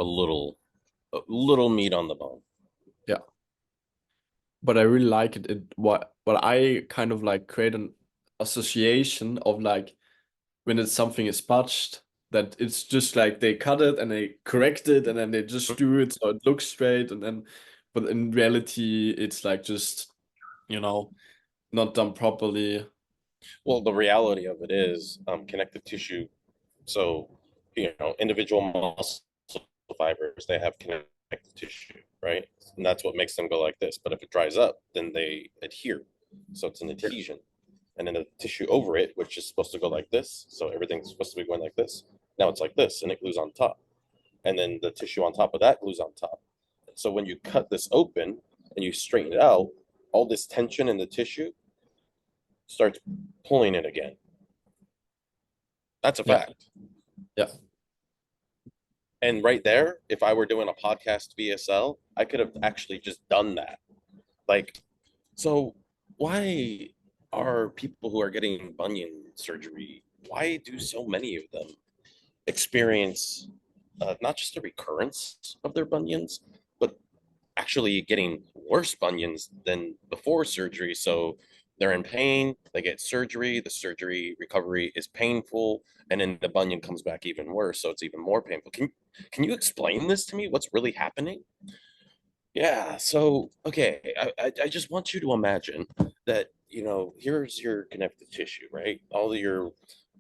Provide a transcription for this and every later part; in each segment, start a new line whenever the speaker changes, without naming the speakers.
a little meat on the bone.
Yeah. But I really like it. What I kind of like create an association of like when it's something is botched, that it's just like they cut it and they correct it and then they just do it so it looks straight and then but in reality it's like just, you know, not done properly.
Well, the reality of it is connective tissue. So, individual muscle fibers, they have connective tissue, right? And that's what makes them go like this. But if it dries up, then they adhere. So it's an
Yeah.
adhesion. And then the tissue over it, which is supposed to go like this. So everything's supposed to be going like this. Now it's like this and it glues on top. And then the tissue on top of that glues on top. So when you cut this open and you straighten it out, all this tension in the tissue starts pulling it again. That's a
Yeah.
fact.
Yeah.
And right there, if I were doing a podcast VSL, I could have actually just done that. Like, so why are people who are getting bunion surgery, why do so many of them experience not just a recurrence of their bunions, but actually getting worse bunions than before surgery? So they're in pain, they get surgery, the surgery recovery is painful, and then the bunion comes back even worse, so it's even more painful. Can you explain this to me? What's really happening? Yeah, so okay, I just want you to imagine that, here's your connective tissue, right? All of your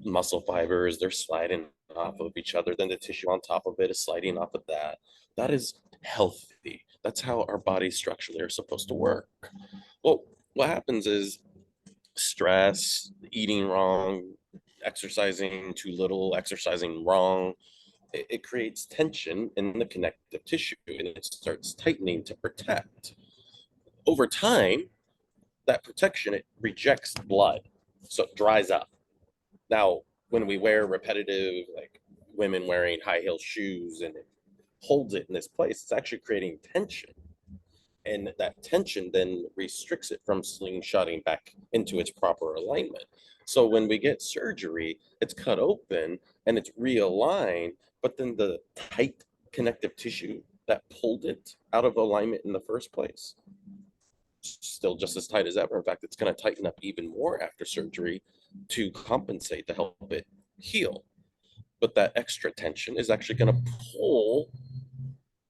muscle fibers, they're sliding off of each other, then the tissue on top of it is sliding off of that. That is healthy. That's how our bodies structurally are supposed to work. Well, what happens is stress, eating wrong, exercising too little, exercising wrong, it creates tension in the connective tissue and it starts tightening to protect. Over time, that protection, it rejects blood, so it dries up. Now, when we wear repetitive, like women wearing high heel shoes and it holds it in this place, it's actually creating tension. And that tension then restricts it from slingshotting back into its proper alignment. So when we get surgery, it's cut open and it's realigned, but then the tight connective tissue that pulled it out of alignment in the first place, still just as tight as ever. In fact, it's going to tighten up even more after surgery to compensate to help it heal. But that extra tension is actually going to pull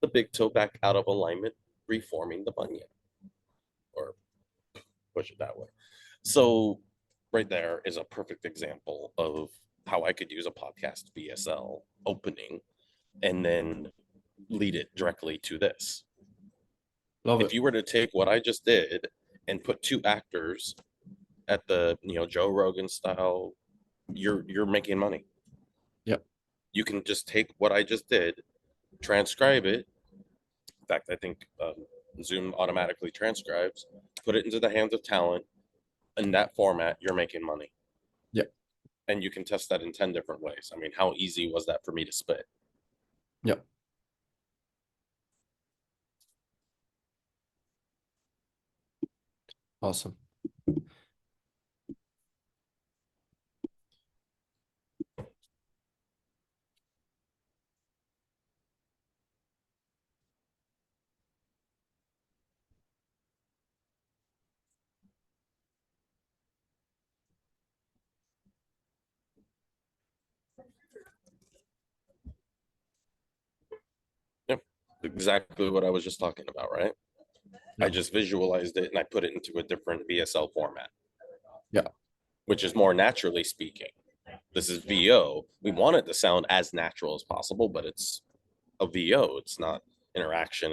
the big toe back out of alignment, reforming the bunion, or push it that way. So right there is a perfect example of how I could use a podcast VSL opening and then lead it directly to this.
Love
If
it.
you were to take what I just did and put two actors at the Joe Rogan style, you're making money.
Yeah.
You can just take what I just did, transcribe it. In fact, I think Zoom automatically transcribes, put it into the hands of talent. In that format, you're making money.
Yeah.
And you can test that in 10 different ways. I mean, how easy was that for me to spit?
Yeah. Awesome.
Yep. Exactly what I was just talking about, right?
Yeah.
I just visualized it and I put it into a different VSL format,
Yeah.
which is more naturally speaking. This is VO. We want it to sound as natural as possible, but it's a VO. It's not interaction.